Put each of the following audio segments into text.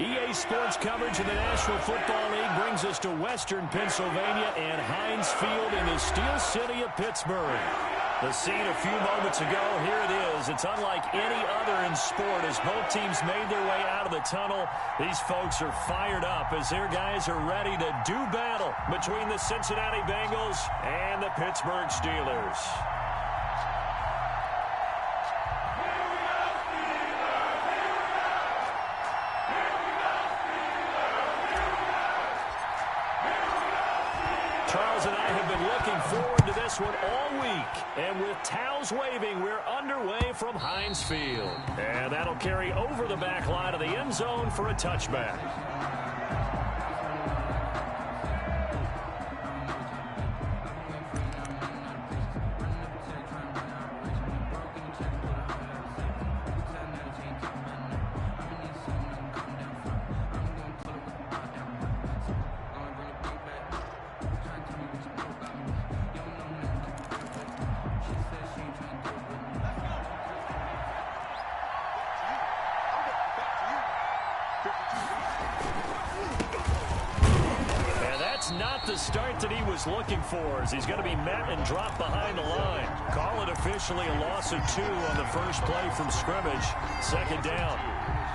EA Sports coverage in the National Football League brings us to Western Pennsylvania and Heinz Field in the Steel City of Pittsburgh. The scene a few moments ago, here it is. It's unlike any other in sport as both teams made their way out of the tunnel. These folks are fired up as their guys are ready to do battle between the Cincinnati Bengals and the Pittsburgh Steelers. Charles and I have been looking forward to this one all week. And with towels waving, we're underway from Heinz Field. And that'll carry over the back line of the end zone for a touchback. Not the start that he was looking for as he's going to be met and dropped behind the line. Call it officially a loss of 2 on the first play from scrimmage. Second down.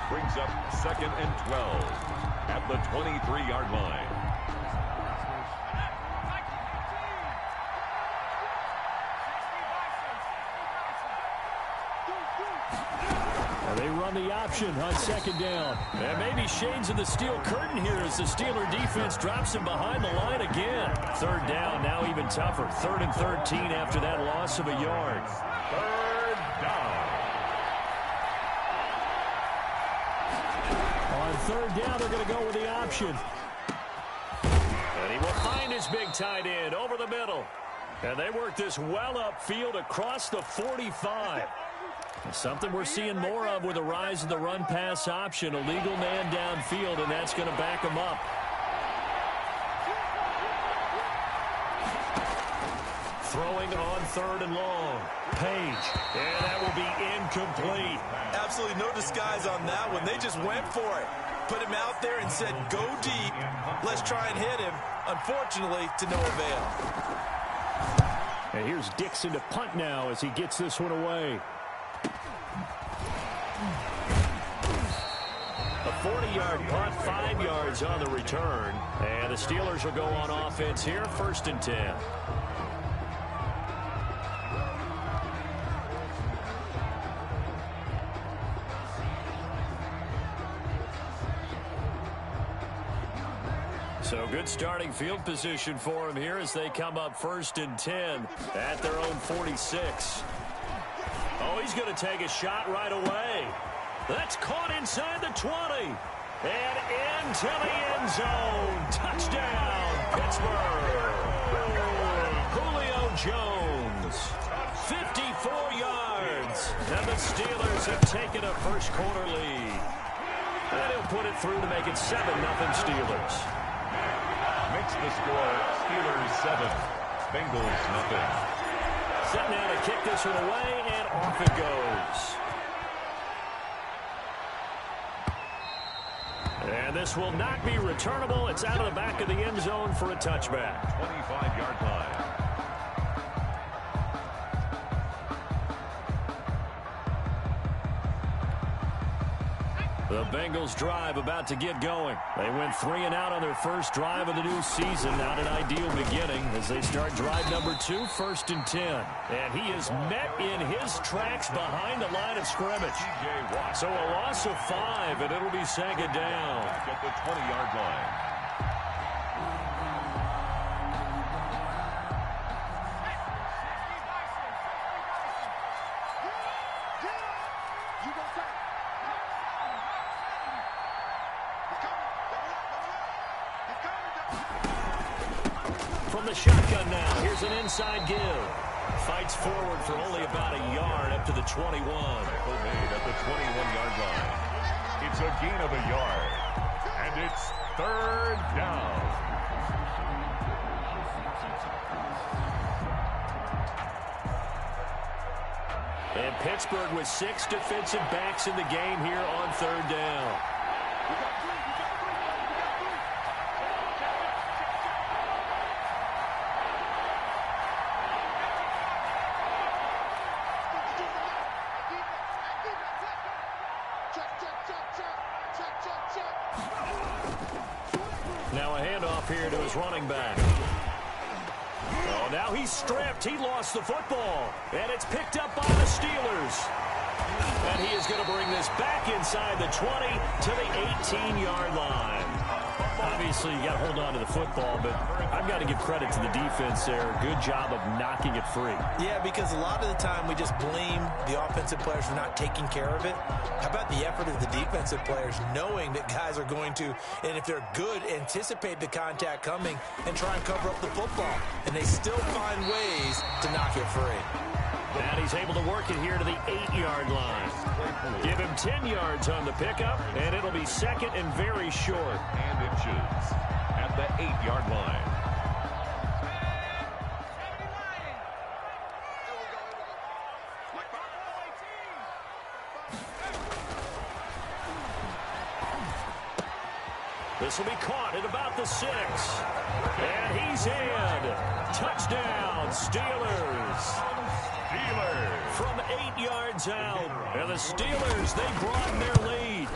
Brings up 2nd and 12 at the 23-yard line. They run the option on second down. And maybe shades of the steel curtain here as the Steeler defense drops him behind the line again. Third down, now even tougher. 3rd and 13 after that loss of a yard. 3rd down. On 3rd down, they're going to go with the option. And he will find his big tight end over the middle. And they work this well upfield across the 45. Something we're seeing more of with the rise of the run-pass option. A legal man downfield, and that's going to back him up. Throwing on 3rd and long. Page. And that will be incomplete. Absolutely no disguise on that one. They just went for it. Put him out there and said, go deep. Let's try and hit him. Unfortunately, to no avail. And here's Dixon to punt now as he gets this one away. A 40-yard punt, 5 yards on the return. And the Steelers will go on offense here, 1st and 10. So good starting field position for them here as they come up 1st and 10 at their own 46. Oh, he's going to take a shot right away. That's caught inside the 20. And into the end zone. Touchdown, Pittsburgh. Julio Jones. 54 yards. And the Steelers have taken a first-quarter lead. And he'll put it through to make it 7-0 Steelers. Makes the score Steelers 7, Bengals 0. Set now to kick this one away, and off it goes. And this will not be returnable. It's out of the back of the end zone for a touchback. 25-yard line. The Bengals drive about to get going. They went 3 and out on their first drive of the new season. Not an ideal beginning as they start drive number 2, 1st and 10. And he is met in his tracks behind the line of scrimmage. So a loss of 5, and it'll be 2nd down. At the 20-yard line. From the shotgun now, here's an inside give. Fights forward for only about a yard up to the 21. Tackle made at the 21-yard line. It's a gain of a yard. And it's 3rd down. And Pittsburgh with 6 defensive backs in the game here on 3rd down. a handoff here to his running back. Oh, now he's stripped. He lost the football. And it's picked up by the Steelers. And he is going to bring this back inside the 20 to the 18-yard line. Obviously, you got to hold on to the football, but I've got to give credit to the defense there. Good job of knocking it free. Yeah, because a lot of the time we just blame the offensive players for not taking care of it. How about the effort of the defensive players knowing that guys are going to, and if they're good, anticipate the contact coming and try and cover up the football. And they still find ways to knock it free. And he's able to work it here to the 8-yard line. Give him 10 yards on the pickup, and it'll be second and very short. And inches at the 8-yard line. This will be caught at about the 6. And he's in. Touchdown, Steelers. From 8 yards out. And the Steelers, they broaden their lead.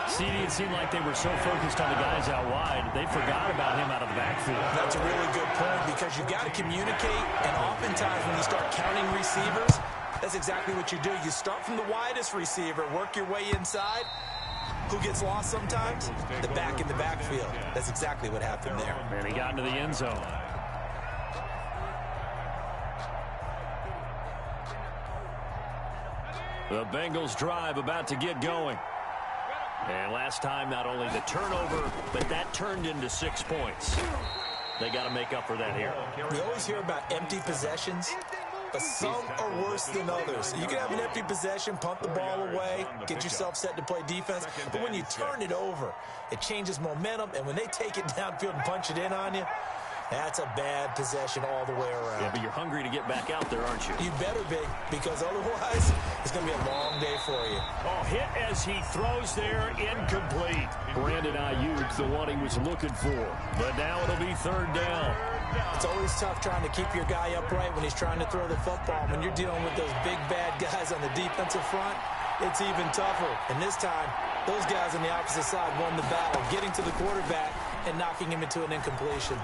See, it seemed like they were so focused on the guys out wide, they forgot about him out of the backfield. That's a really good point because you got to communicate, and oftentimes when you start counting receivers, that's exactly what you do. You start from the widest receiver, work your way inside. Who gets lost sometimes? The back in the backfield. That's exactly what happened there. And he got into the end zone. The Bengals drive about to get going. And last time, not only the turnover, but that turned into 6 points. They got to make up for that here. We always hear about empty possessions, but some are worse than others. You can have an empty possession, punt the ball away, get yourself set to play defense, but when you turn it over, it changes momentum, and when they take it downfield and punch it in on you, that's a bad possession all the way around. Yeah, but you're hungry to get back out there, aren't you? You better be, because otherwise, it's going to be a long day for you. Oh, hit as he throws there, incomplete. Brandon Ayuk, the one he was looking for. But now it'll be third down. It's always tough trying to keep your guy upright when he's trying to throw the football. When you're dealing with those big, bad guys on the defensive front, it's even tougher. And this time, those guys on the opposite side won the battle, getting to the quarterback and knocking him into an incompletion.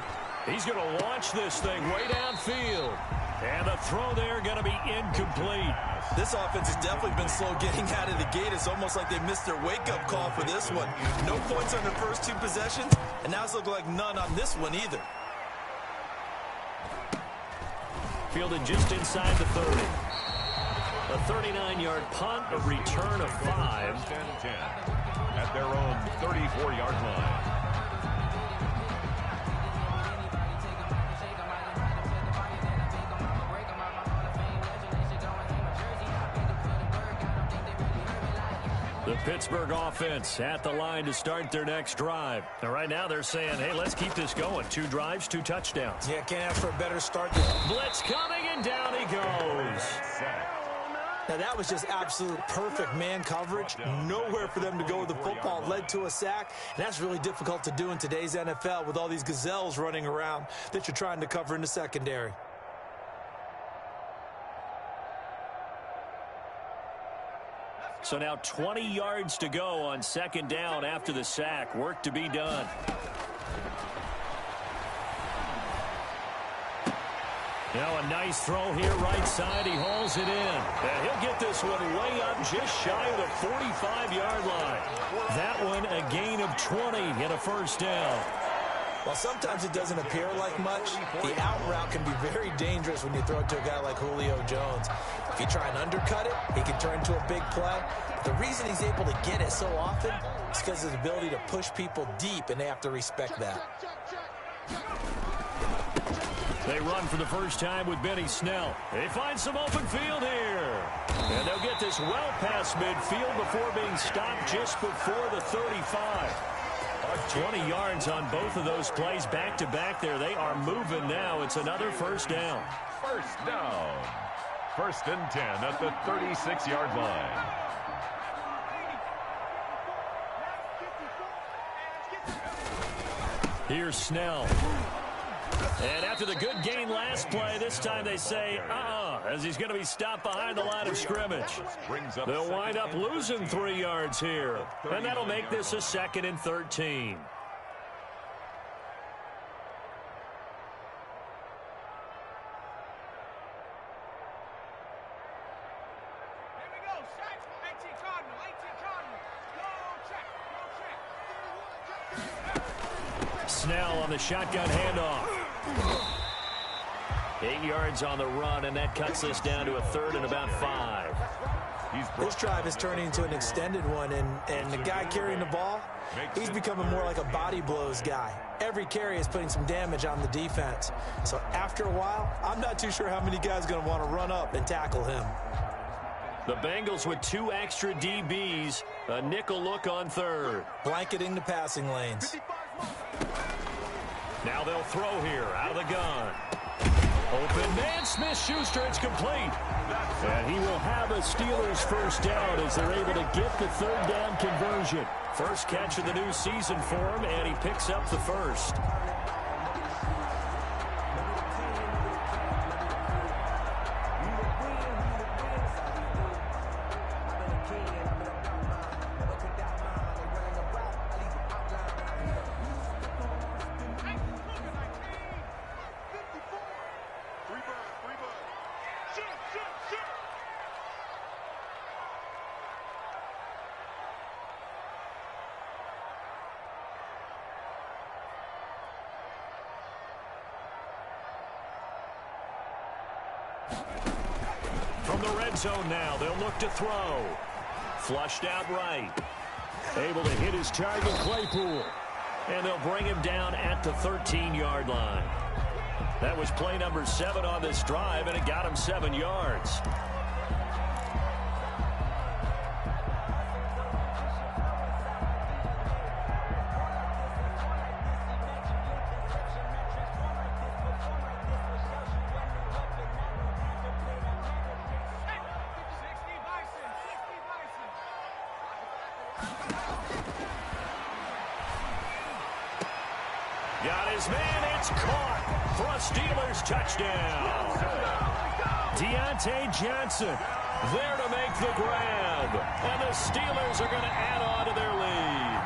He's going to launch this thing way downfield. And the throw there going to be incomplete. This offense has definitely been slow getting out of the gate. It's almost like they missed their wake-up call for this one. No points on their first 2 possessions, and now it's looking like none on this one either. Fielded just inside the 30. A 39-yard punt, a return of 5. 10 at their own 34-yard line. The Pittsburgh offense at the line to start their next drive. Now, right now they're saying, hey, let's keep this going. 2 drives, 2 touchdowns. Yeah, can't ask for a better start. Blitz coming, and down he goes. Now, that was just absolute perfect man coverage. Nowhere for them to go with the football. Led to a sack. And that's really difficult to do in today's NFL with all these gazelles running around that you're trying to cover in the secondary. So now 20 yards to go on second down after the sack. Work to be done. Now a nice throw here right side. He hauls it in. And he'll get this one way up just shy of the 45-yard line. That one a gain of 20 and a first down. While sometimes it doesn't appear like much, the out route can be very dangerous when you throw it to a guy like Julio Jones. If you try and undercut it, he can turn into a big play. But the reason he's able to get it so often is because of his ability to push people deep, and they have to respect that. They run for the first time with Benny Snell. They find some open field here. And they'll get this well past midfield before being stopped just before the 35. 20 yards on both of those plays back-to-back there. They are moving now. It's another first down. First down. 1st and 10 at the 36-yard line. Here's Snell. And after the good gain last play, this time they say, out as he's going to be stopped behind the line of scrimmage. They'll wind up losing 3 yards here, and that'll make this a 2nd and 13. Snell on the shotgun handoff. 8 yards on the run, and that cuts this down to a 3rd and about 5. This drive is turning into an extended one, and the guy carrying the ball, he's becoming more like a body blows guy. Every carry is putting some damage on the defense. So after a while, I'm not too sure how many guys are going to want to run up and tackle him. The Bengals with 2 extra DBs, a nickel look on 3rd. Blanketing the passing lanes. Now they'll throw here out of the gun. Open man, Smith-Schuster, it's complete. And he will have a Steelers first down as they're able to get the 3rd down conversion. First catch of the new season for him, and he picks up the first. From the red zone now, they'll look to throw. Flushed out right. Able to hit his target, Claypool. And they'll bring him down at the 13-yard line. That was play number 7 on this drive, and it got him 7 yards. Got his man, it's caught for a Steelers touchdown. Deontay Johnson there to make the grab, and the Steelers are going to add on to their lead.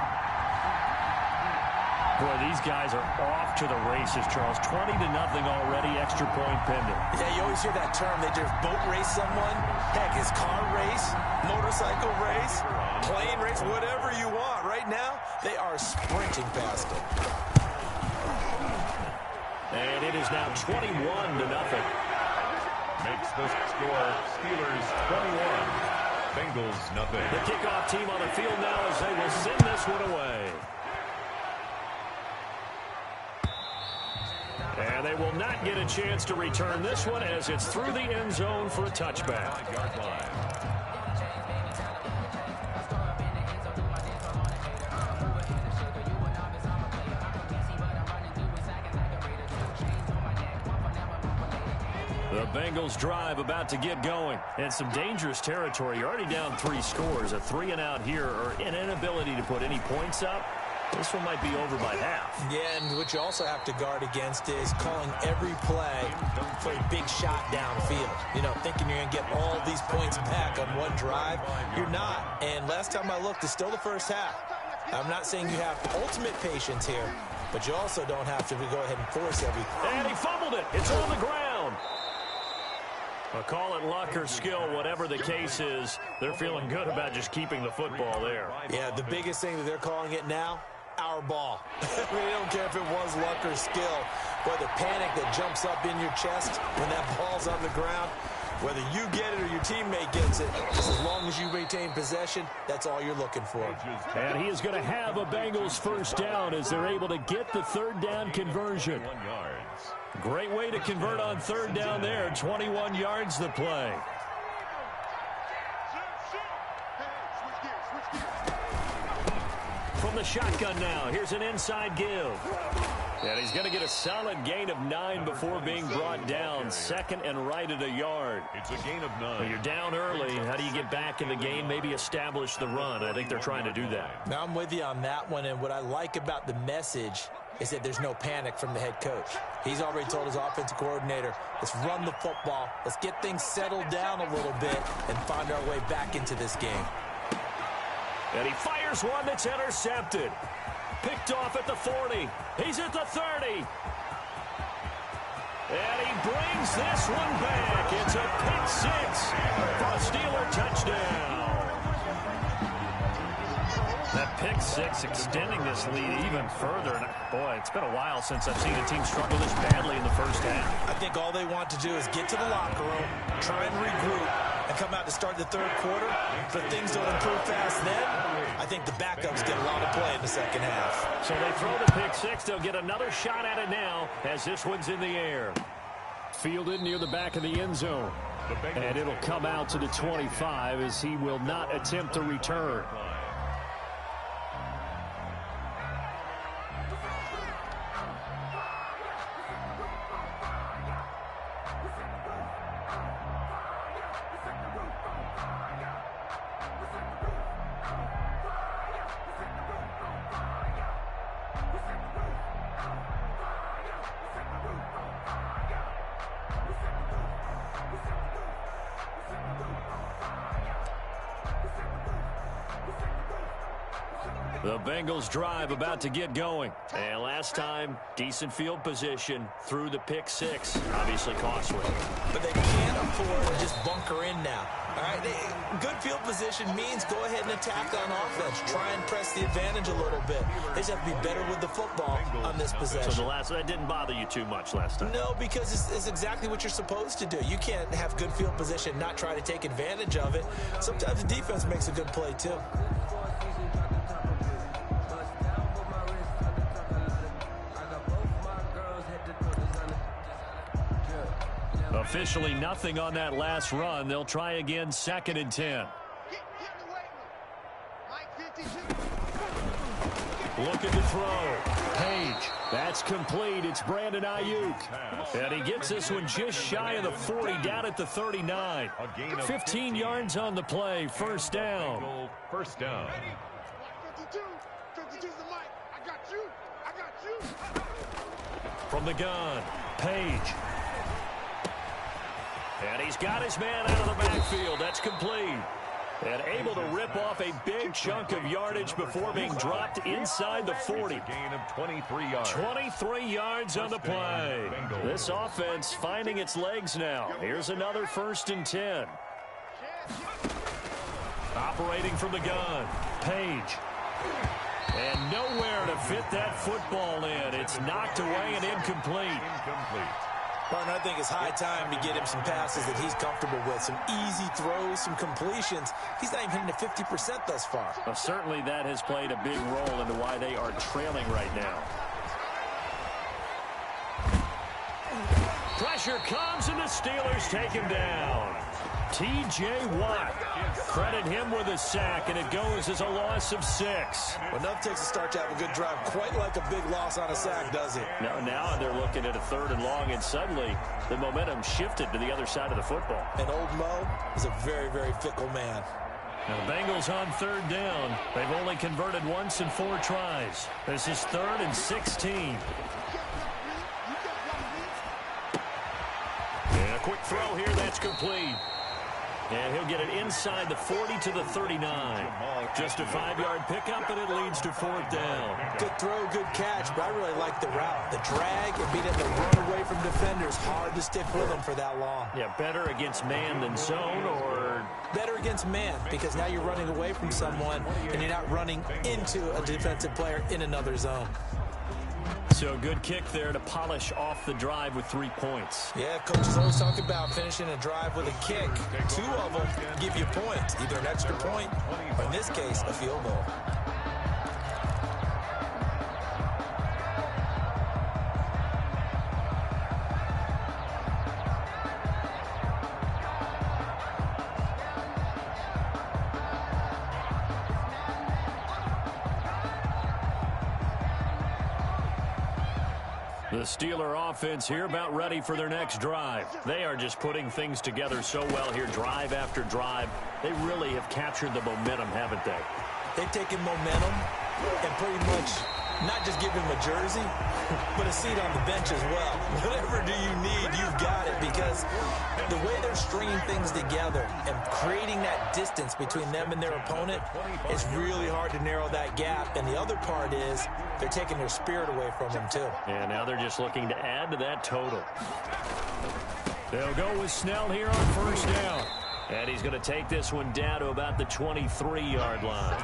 Boy, these guys are off to the races, Charles. 20-0 already, extra point pending. Yeah, you always hear that term. They just boat race someone. Heck, it's car race, motorcycle race, plane race, whatever you want. Right now, they are sprinting past it. And it is now 21-0. Makes the score Steelers 21, Bengals nothing. The kickoff team on the field now as they will send this one away. And they will not get a chance to return this one as it's through the end zone for a touchback. The Bengals drive about to get going, and some dangerous territory. You're already down 3 scores. A 3-and-out here, or an inability to put any points up. This one might be over by half. Yeah, and what you also have to guard against is calling every play for a big shot downfield. You know, thinking you're going to get all these points back on one drive. You're not. And last time I looked, it's still the first half. I'm not saying you have ultimate patience here, but you also don't have to go ahead and force everything. And he fumbled it. It's on the ground. Well, call it luck or skill, whatever the case is, they're feeling good about just keeping the football there. Yeah, the biggest thing that they're calling it now, our ball. I mean, they don't care if it was luck or skill, but the panic that jumps up in your chest when that ball's on the ground, whether you get it or your teammate gets it, just as long as you retain possession, that's all you're looking for. And he is going to have a Bengals first down as they're able to get the 3rd down conversion. Great way to convert on 3rd down there. 21 yards the play. From the shotgun now, here's an inside give. And he's going to get a solid gain of 9 before being brought down. Second and right at a yard. It's a gain of 9. Well, you're down early. How do you get back in the game? Maybe establish the run. I think they're trying to do that. Now, I'm with you on that one, and what I like about the message is that there's no panic from the head coach. He's already told his offensive coordinator, let's run the football, let's get things settled down a little bit and find our way back into this game. And he fires one that's intercepted. Picked off at the 40. He's at the 30. And he brings this one back. It's a pick six for a Steeler touchdown. That pick six extending this lead even further. And boy, it's been a while since I've seen a team struggle this badly in the first half. I think all they want to do is get to the locker room, try and regroup, and come out to start the third quarter. But if things don't improve fast then, I think the backups get a lot of play in the second half. So they throw the pick six. They'll get another shot at it now as this one's in the air. Fielded near the back of the end zone. And it'll come out to the 25 as he will not attempt to return. The Bengals drive about to get going. And last time, decent field position through the pick six. Obviously costly. But they can't afford to just bunker in now. All right, good field position means go ahead and attack on offense. Try and press the advantage a little bit. They just have to be better with the football on this possession. So that didn't bother you too much last time? No, because it's exactly what you're supposed to do. You can't have good field position, not try to take advantage of it. Sometimes the defense makes a good play too. Officially nothing on that last run. They'll try again, 2nd and 10. Looking to throw. Page. That's complete. It's Brandon Ayuk. And he gets this one just shy of the 40, down at the 39. 15 yards on the play. First down. First down. 52's the mic. I got you. From the gun. Page. And he's got his man out of the backfield. That's complete. And able to rip off a big chunk of yardage before being dropped inside the 40. Gain of 23 yards. 23 yards on the play. This offense finding its legs now. Here's another 1st and 10. Operating from the gun. Page. And nowhere to fit that football in. It's knocked away and incomplete. Martin, I think it's high time to get him some passes that he's comfortable with. Some easy throws, some completions. He's not even hitting the 50% thus far. Well, certainly that has played a big role into why they are trailing right now. Pressure comes and the Steelers take him down. T.J. Watt. Credit him with a sack, and it goes as a loss of 6. Well, enough takes a start to have a good drive. Quite like a big loss on a sack, does it? Now they're looking at a 3rd and long, and suddenly the momentum shifted to the other side of the football. And old Mo is a very, very fickle man. Now the Bengals on 3rd down. They've only converted once in 4 tries. This is 3rd and 16. And a quick throw here, that's complete. And he'll get it inside the 40 to the 39. Just a 5-yard pickup, and it leads to 4th down. Good throw, good catch, but I really like the route. The drag and being able to run away from defenders. Hard to stick with them for that long. Yeah, better against man than zone, or... Better against man, because now you're running away from someone, and you're not running into a defensive player in another zone. So a good kick there to polish off the drive with 3 points. Yeah, coaches always talk about finishing a drive with a kick. 2 of them give you points, either an extra point or, in this case, a field goal. The Steeler offense here about ready for their next drive. They are just putting things together so well here, drive after drive. They really have captured the momentum, haven't they? They've taken momentum and pretty much not just give him a jersey, but a seat on the bench as well. Whatever do you need, you've got it, because the way they're stringing things together and creating that distance between them and their opponent, it's really hard to narrow that gap. And the other part is they're taking their spirit away from them, too. And now they're just looking to add to that total. They'll go with Snell here on first down. And he's going to take this one down to about the 23-yard line.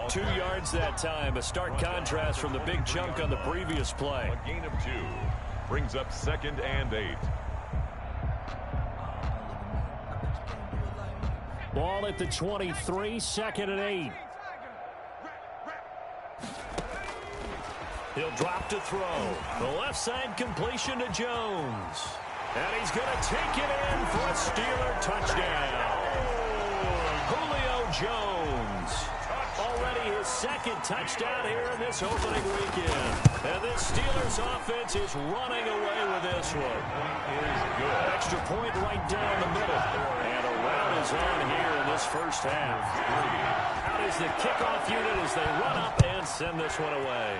2 yards that time. A stark contrast from the big chunk on the previous play. A gain of 2. Brings up 2nd and 8. Ball at the 23, 2nd and 8. He'll drop to throw. The left side completion to Jones. And he's going to take it in for a Steeler touchdown. Julio Jones. Already his 2nd touchdown here in this opening weekend. And this Steelers offense is running away with this one. Extra point right down the middle. And a rout is on here in this first half. Out is the kickoff unit as they run up and send this one away.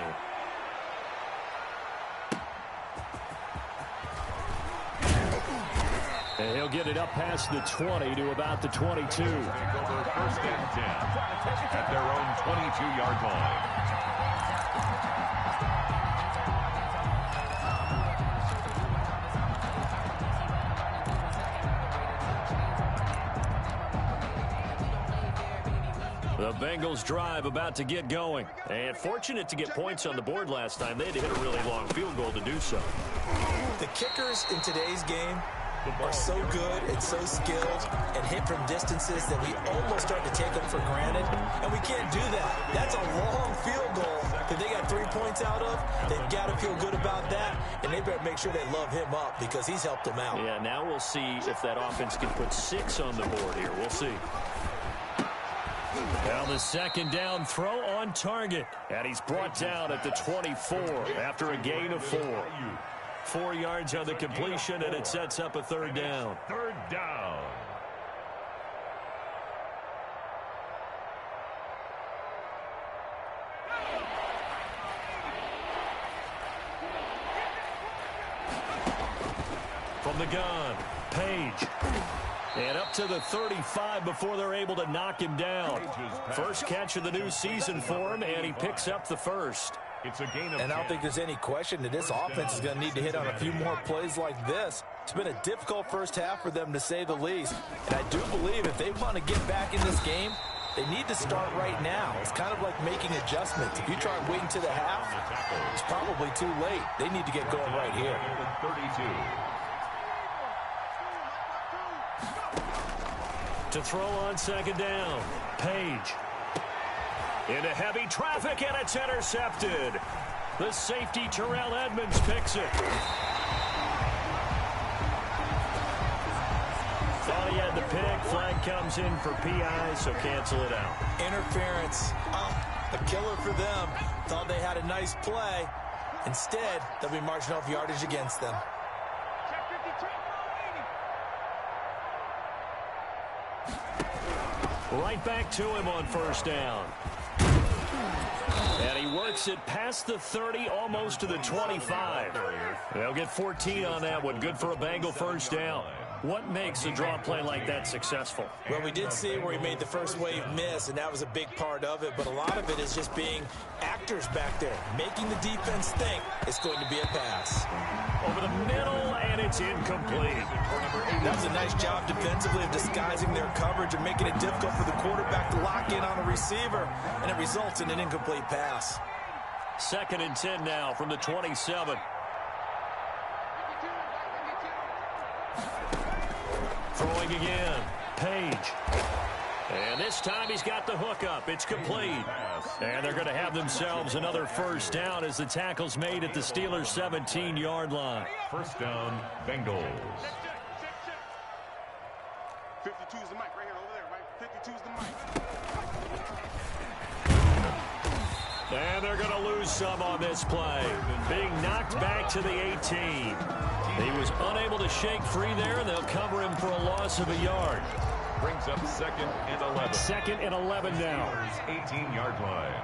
And he'll get it up past the 20 to about the 22. Take over 1st and 10 at their own 22-yard line. The Bengals drive about to get going. And fortunate to get points on the board last time. They had to hit a really long field goal to do so. The kickers in today's game are so good and so skilled and hit from distances that we almost start to take them for granted, and we can't do that. That's a long field goal that they got 3 points out of. They've got to feel good about that, and they better make sure they love him up because he's helped them out. Yeah, now we'll see if that offense can put 6 on the board here. We'll see. Now the 2nd down throw on target, and he's brought down at the 24 after a gain of 4. 4 yards on the completion, and it sets up a 3rd down. 3rd down. From the gun, Page. And up to the 35 before they're able to knock him down. First catch of the new season for him, and he picks up the first. It's a gain of And I don't think there's any question that this offense is going to need to hit on a few more plays like this. It's been a difficult first half for them, to say the least. And I do believe if they want to get back in this game, they need to start right now. It's kind of like making adjustments. If you try waiting to the half, it's probably too late. They need to get going right here. 32. To throw on 2nd down, Page. Into heavy traffic, and it's intercepted. The safety, Terrell Edmonds, picks it. Thought he had the pick. Flag comes in for PI, so cancel it out. Interference. A killer for them. Thought they had a nice play. Instead, they'll be marching off yardage against them. Right back to him on 1st down. And he works it past the 30, almost to the 25. They'll get 14 on that one. Good for a Bengal 1st down. What makes a draw play like that successful? Well, we did see where he made the first wave miss, and that was a big part of it. But a lot of it is just being actors back there, making the defense think it's going to be a pass. Over the middle, and it's incomplete. That was a nice job defensively of disguising their coverage and making it difficult for the quarterback to lock in on a receiver, and it results in an incomplete pass. 2nd and 10 now from the 27. Throwing again, Page. And this time he's got the hook up. It's complete. And they're going to have themselves another 1st down as the tackle's made at the Steelers' 17-yard line. 1st down, Bengals. 52 is the mic right here over there, right? 52 is the mic. And they're going to lose some on this play. Being knocked back to the 18. He was unable to shake free there, and they'll cover him for a loss of a yard. Brings up 2nd and 11. 2nd and 11 now. 18-yard line.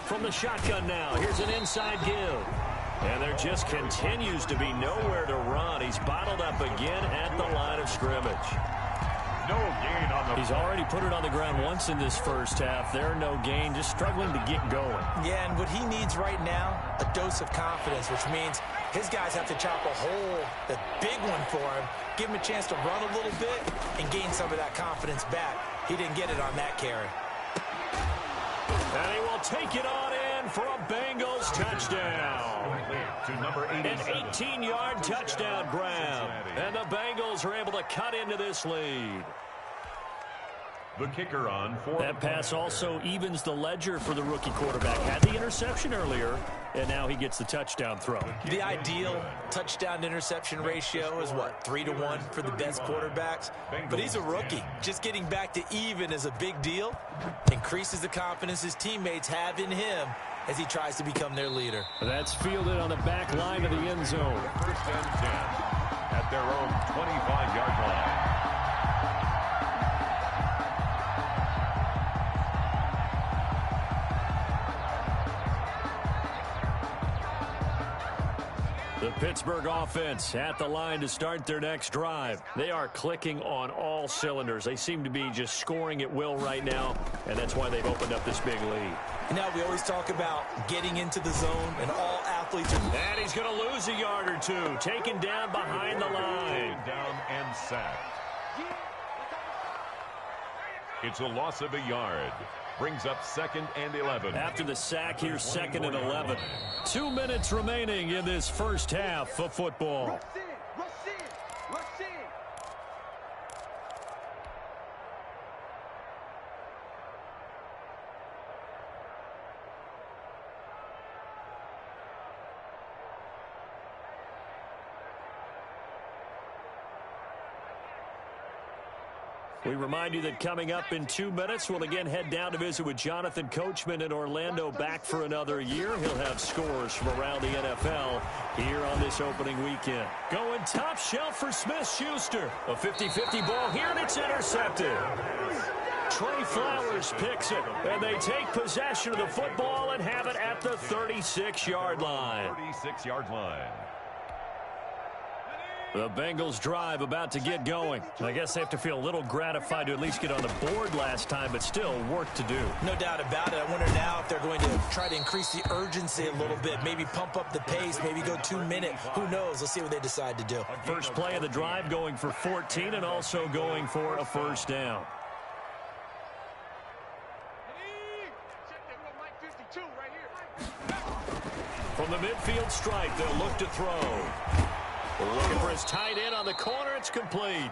From the shotgun now, here's an inside give. And there just continues to be nowhere to run. He's bottled up again at the line of scrimmage. No gain on the... He's already put it on the ground once in this first half. There, no gain, just struggling to get going. Yeah, and what he needs right now, a dose of confidence, which means his guys have to chop a hole, a big one for him, give him a chance to run a little bit and gain some of that confidence back. He didn't get it on that carry. And he will take it on in for a Bengals touchdown. To number 87. An 18-yard touchdown grab. And the Bengals are able to cut into this lead. The kicker on for that pass also evens the ledger for the rookie quarterback. Had the interception earlier, and now he gets the touchdown throw. The ideal touchdown-interception ratio is, what, 3-to-1 for the best quarterbacks? But he's a rookie. Just getting back to even is a big deal. Increases the confidence his teammates have in him as he tries to become their leader. That's fielded on the back line of the end zone. 1st and 10 at their own 25-yard line. The Pittsburgh offense at the line to start their next drive. They are clicking on all cylinders. They seem to be just scoring at will right now, and that's why they've opened up this big lead. Now we always talk about getting into the zone, and all athletes are... And he's going to lose a yard or two. Taken down behind the line. Down and sacked. It's a loss of a yard. Brings up 2nd and 11. After the sack, here's 2nd and 11. 2 minutes remaining in this first half of football. We remind you that coming up in 2 minutes, we'll again head down to visit with Jonathan Coachman in Orlando, back for another year. He'll have scores from around the NFL here on this opening weekend. Going top shelf for Smith-Schuster. A 50-50 ball here, and it's intercepted. Trey Flowers picks it, and they take possession of the football and have it at the 36-yard line. 36-yard line. The Bengals drive about to get going. I guess they have to feel a little gratified to at least get on the board last time, but still work to do. No doubt about it. I wonder now if they're going to try to increase the urgency a little bit, maybe pump up the pace, maybe go 2 minute. Who knows? Let's see what they decide to do. First play of the drive going for 14 and also going for a first down. From the midfield stripe, they'll look to throw. Looking for his tight end on the corner. It's complete.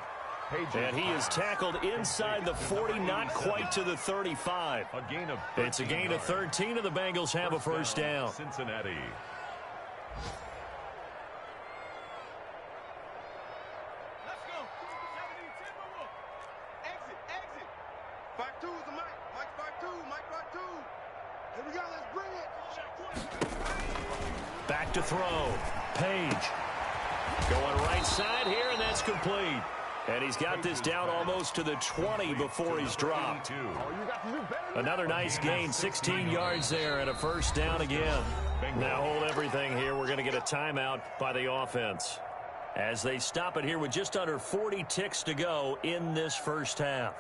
And he is tackled inside the 40, not quite to the 35. It's a gain of 13, and the Bengals have a first down. Cincinnati. Let's go. 17, 10 more. Exit. 5-2 is the mic. Mike 5-2. Mike 5-2. Here we go. Let's bring it. Back to throw. Page. Going right side here, and that's complete. And he's got this down almost to the 20 before he's dropped. Another nice gain, 16 yards there, and a first down again. Now hold everything here. We're going to get a timeout by the offense as they stop it here with just under 40 ticks to go in this first half.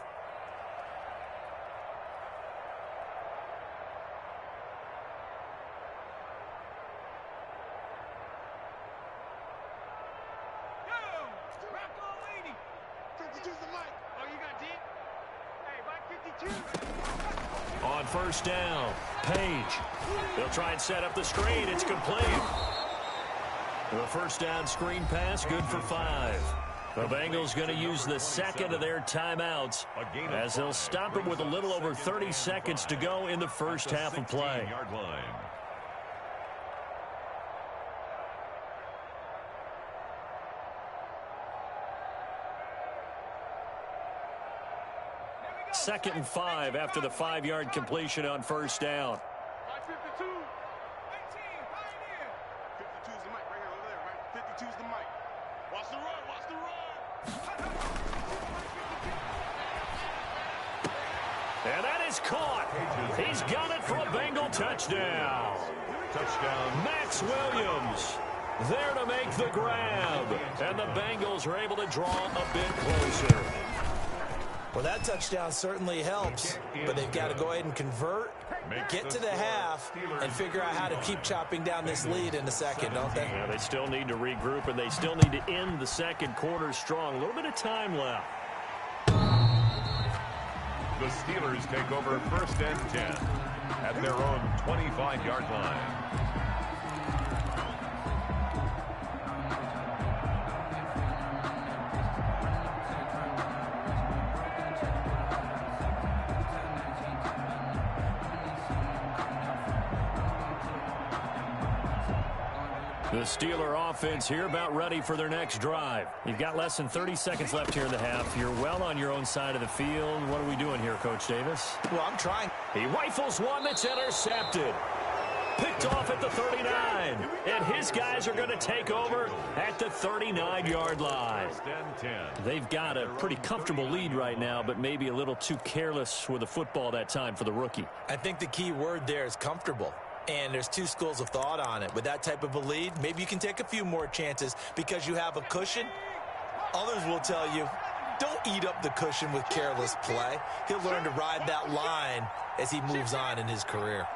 On first down, Page. They'll try and set up the screen. It's complete. The first down screen pass, good for 5. The Bengals going to use the second of their timeouts as they'll stop it with a little over 30 seconds to go in the first half of play. 2nd and 5 after the 5-yard completion on first down. 52. 52's the mic right here over there, right? 52's the mic. Watch the run, watch the run. And that is caught. He's got it for a Bengal touchdown. Touchdown. Max Williams there to make the grab. And the Bengals are able to draw a bit closer. Well, that touchdown certainly helps, but they've got to go ahead and convert, get to the half, and figure out how to keep chopping down this lead in the second, don't they? Yeah, they still need to regroup, and they still need to end the second quarter strong. A little bit of time left. The Steelers take over 1st and 10 at their own 25-yard line. The Steeler offense here about ready for their next drive. You've got less than 30 seconds left here in the half. You're well on your own side of the field. What are we doing here, Coach Davis? Well, I'm trying. He rifles one that's intercepted. Picked off at the 39. And his guys are going to take over at the 39-yard line. They've got a pretty comfortable lead right now, but maybe a little too careless with the football that time for the rookie. I think the key word there is comfortable. And there's two schools of thought on it. With that type of a lead, maybe you can take a few more chances because you have a cushion. Others will tell you, don't eat up the cushion with careless play. He'll learn to ride that line as he moves on in his career.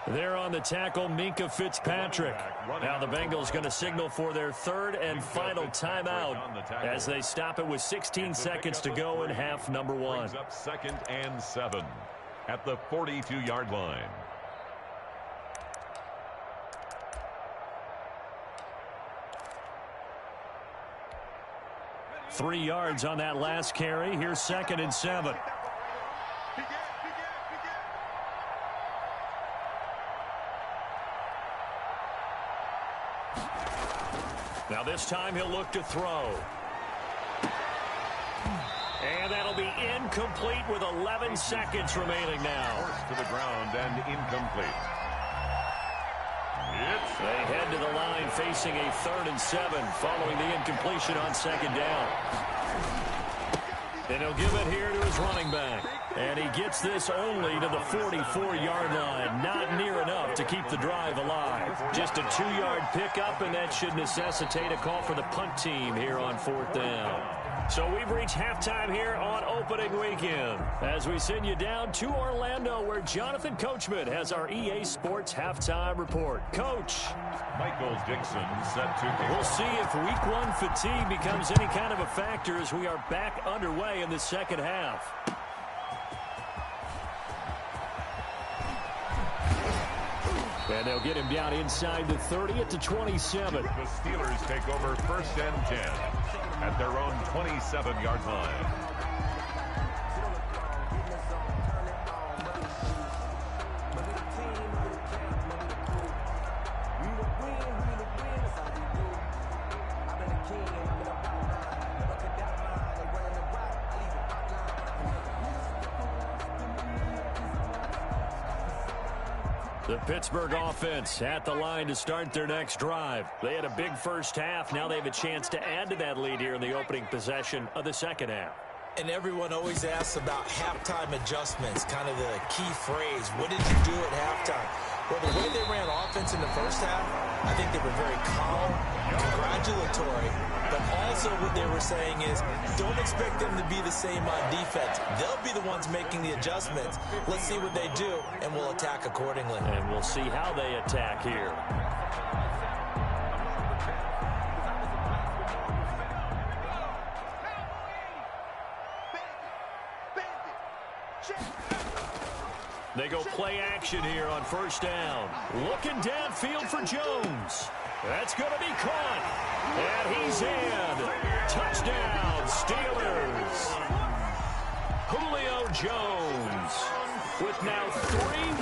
There on the tackle, Minkah Fitzpatrick. Now the Bengals going to signal for their 3rd and final timeout as they stop it with 16 seconds to go in half number 1. Up 2nd and 7 at the 42-yard line. Three yards on that last carry. Here's 2nd and 7. Now this time he'll look to throw. And that'll be incomplete with 11 seconds remaining now. Forced to the ground and incomplete. They head to the line facing a 3rd and 7 following the incompletion on 2nd down. And he'll give it here to his running back. And he gets this only to the 44-yard line. Not near enough to keep the drive alive. Just a 2-yard pickup, and that should necessitate a call for the punt team here on 4th down. So we've reached halftime here on opening weekend as we send you down to Orlando where Jonathan Coachman has our EA Sports halftime report. Coach. Michael Dixon set to kick. We'll see if week 1 fatigue becomes any kind of a factor as we are back underway in the second half. And they'll get him down inside the 30 at the 27. The Steelers take over 1st and 10 at their own 27-yard line. The Pittsburgh offense at the line to start their next drive. They had a big first half. Now they have a chance to add to that lead here in the opening possession of the second half. And everyone always asks about halftime adjustments, kind of the key phrase. What did you do at halftime? Well, the way they ran offense in the first half, I think they were very calm, congratulatory, but also what they were saying is don't expect them to be the same on defense. They'll be the ones making the adjustments. Let's see what they do, and we'll attack accordingly. And we'll see how they attack here. They go play action here on first down. Looking downfield for Jones. That's going to be caught. And he's in. Touchdown, Steelers. Julio Jones. with now 3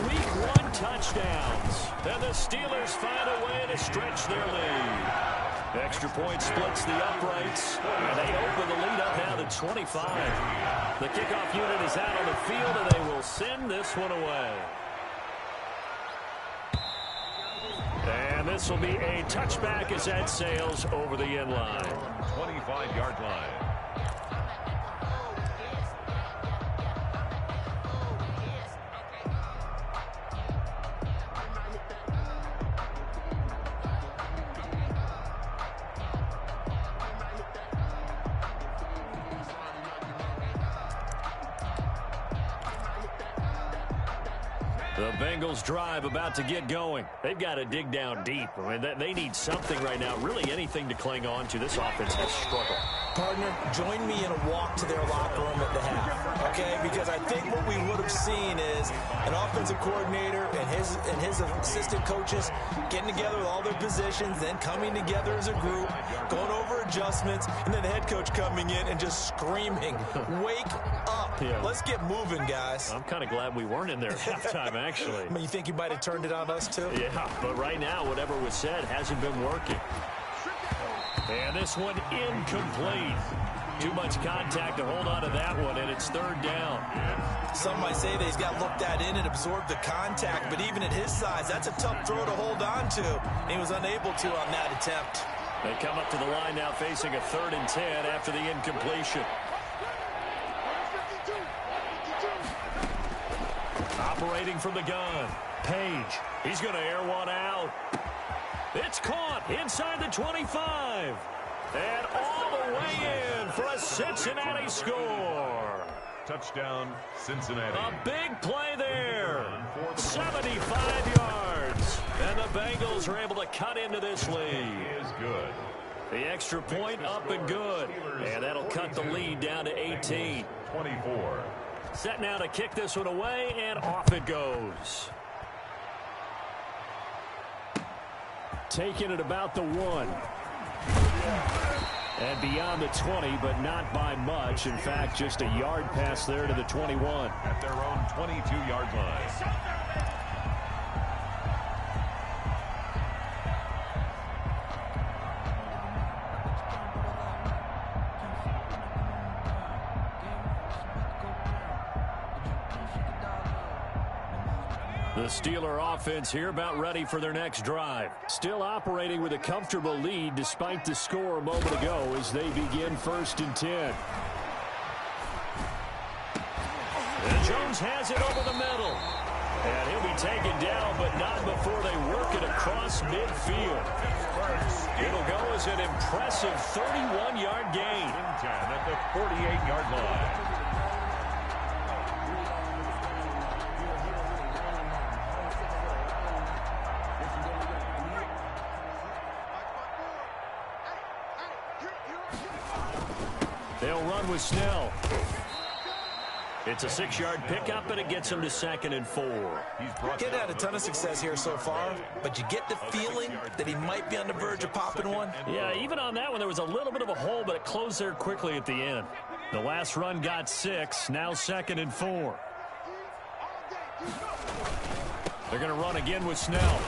Week 1 touchdowns. And the Steelers find a way to stretch their lead. Extra point splits the uprights, and they open the lead up now to 25. The kickoff unit is out on the field, and they will send this one away. And this will be a touchback as that sails over the end line. 25-yard line. The Bengals drive about to get going. They've got to dig down deep. I mean, they need something right now, really anything to cling on to. This offense has struggled. Partner, join me in a walk to their locker room at the half, okay? Because I think what we would have seen is an offensive coordinator and his assistant coaches getting together with all their positions, then coming together as a group, going over adjustments, and then the head coach coming in and just screaming, "Wake up. Yeah. Let's get moving, guys." I'm kind of glad we weren't in there at halftime, actually. I mean, you think you might have turned it on us, too? Yeah, but right now, whatever was said hasn't been working. And this one incomplete. Too much contact to hold on to that one, and it's 3rd down. Some might say that he's got looked at in and absorbed the contact, but even at his size, that's a tough throw to hold on to. He was unable to on that attempt. They come up to the line now facing a 3rd and 10 after the incompletion. Operating from the gun. Page. He's going to air one out. It's caught inside the 25. And all the way in for a Cincinnati score. Touchdown, Cincinnati. A big play there. 75 yards. And the Bengals are able to cut into this lead. Is good. The extra point up and good. And that'll cut the lead down to 18. 24. Set now to kick this one away, and off it goes. Taking it about the 1. And beyond the 20, but not by much. In fact, just a yard pass there to the 21. At their own 22-yard line. The Steeler offense here about ready for their next drive. Still operating with a comfortable lead despite the score a moment ago as they begin 1st and 10. And Jones has it over the middle. And he'll be taken down, but not before they work it across midfield. It'll go as an impressive 31-yard gain. At the 48-yard line. They'll run with Snell. It's a 6-yard pickup, and it gets him to 2nd and 4. Getting had a ton of success here so far, but you get the feeling that he might be on the verge of popping one. Yeah, even on that one, there was a little bit of a hole, but it closed there quickly at the end. The last run got 6, now 2nd and 4. They're going to run again with Snell.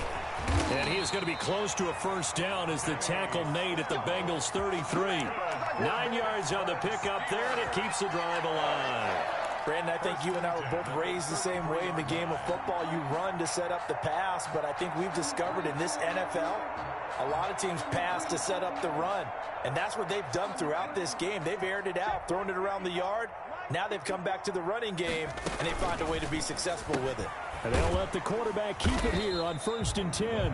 And he is going to be close to a 1st down as the tackle made at the Bengals 33. 9 yards on the pickup there, and it keeps the drive alive. Brandon, I think you and I were both raised the same way in the game of football. You run to set up the pass, but I think we've discovered in this NFL, a lot of teams pass to set up the run. And that's what they've done throughout this game. They've aired it out, thrown it around the yard. Now they've come back to the running game, and they find a way to be successful with it. And they'll let the quarterback keep it here on 1st and 10.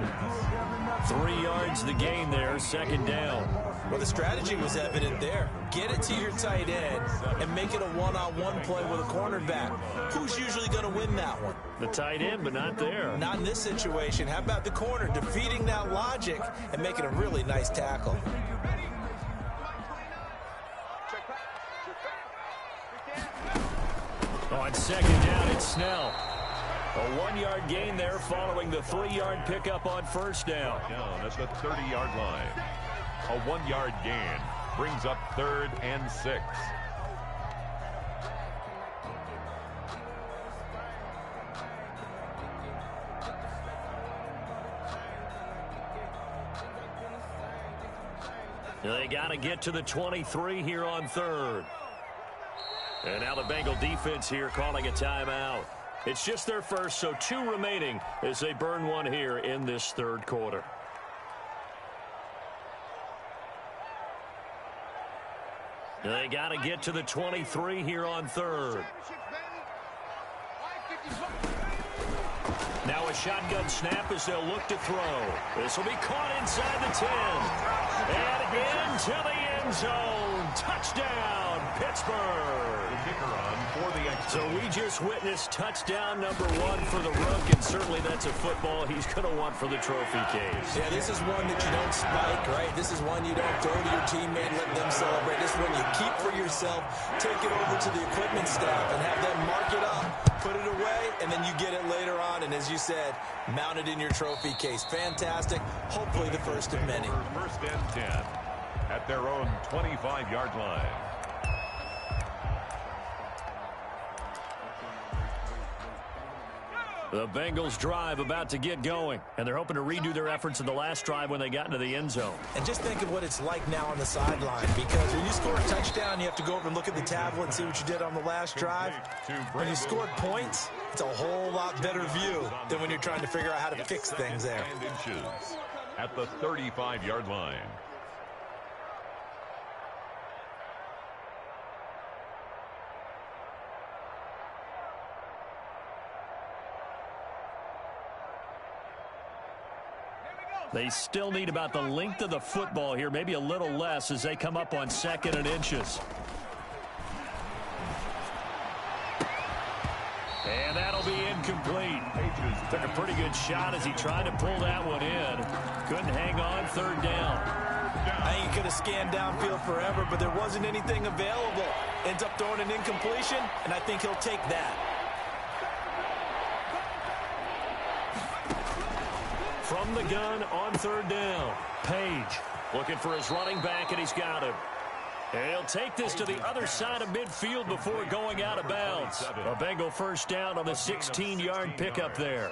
3 yards the gain there, 2nd down. Well, the strategy was evident there. Get it to your tight end and make it a one-on-one play with a cornerback. Who's usually going to win that one? The tight end, but not there. Not in this situation. How about the corner defeating that logic and making a really nice tackle? On 2nd down, it's Snell. A 1-yard gain there following the 3-yard pickup on 1st down. Down at the 30-yard line. A 1-yard gain brings up 3rd and 6. They got to get to the 23 here on third. And now the Bengal defense here calling a timeout. It's just their first, so 2 remaining as they burn one here in this third quarter. They got to get to the 23 here on third. Now a shotgun snap as they'll look to throw. This will be caught inside the 10. And into the end zone. Touchdown, Pittsburgh. The kicker on for the extra. So we just witnessed touchdown number 1 for the Rook, and certainly that's a football he's going to want for the trophy case. Yeah, this is one that you don't spike, right? This is one you don't throw to your teammate and let them celebrate. This is one you keep for yourself, take it over to the equipment staff, and have them mark it up, put it away, and then you get it later on, and as you said, mount it in your trophy case. Fantastic. Hopefully the first of many. First and 10 at their own 25-yard line. The Bengals drive about to get going, and they're hoping to redo their efforts in the last drive when they got into the end zone. And just think of what it's like now on the sideline, because when you score a touchdown, you have to go over and look at the tablet and see what you did on the last drive. When you scored points, it's a whole lot better view than when you're trying to figure out how to fix things there. Inches at the 35-yard line. They still need about the length of the football here, maybe a little less as they come up on 2nd and inches. And that'll be incomplete. Took a pretty good shot as he tried to pull that one in. Couldn't hang on, 3rd down. I think he could have scanned downfield forever, but there wasn't anything available. Ends up throwing an incompletion, and I think he'll take that. From the gun on 3rd down. Page looking for his running back, and he's got him. And he'll take this to the other side of midfield before going out of bounds. A Bengal first down on the 16-yard pickup there.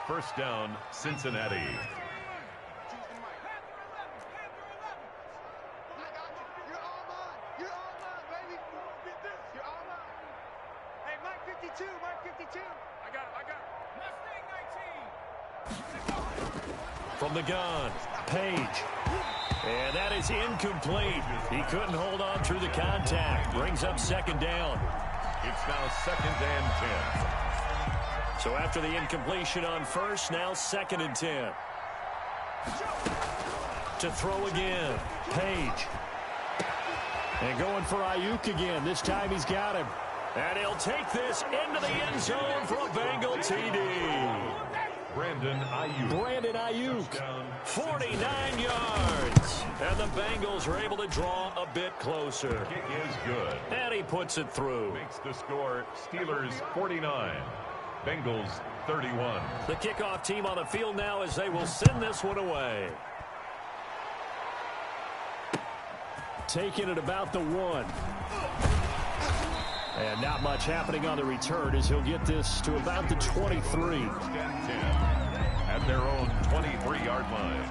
First down, Cincinnati. From the gun, Page. And that is incomplete. He couldn't hold on through the contact. Brings up 2nd down. It's now 2nd and 10. So after the incompletion on 1st, now 2nd and 10. To throw again, Page. And going for Ayuk again. This time he's got him. And he'll take this into the end zone for a Bengal TD. Brandon Ayuk, 49 yards. And the Bengals are able to draw a bit closer. Kick is good. And he puts it through. Makes the score Steelers 49, Bengals 31. The kickoff team on the field now as they will send this one away. Taking it about the 1. And not much happening on the return as he'll get this to about the 23. 10 at their own 23-yard line.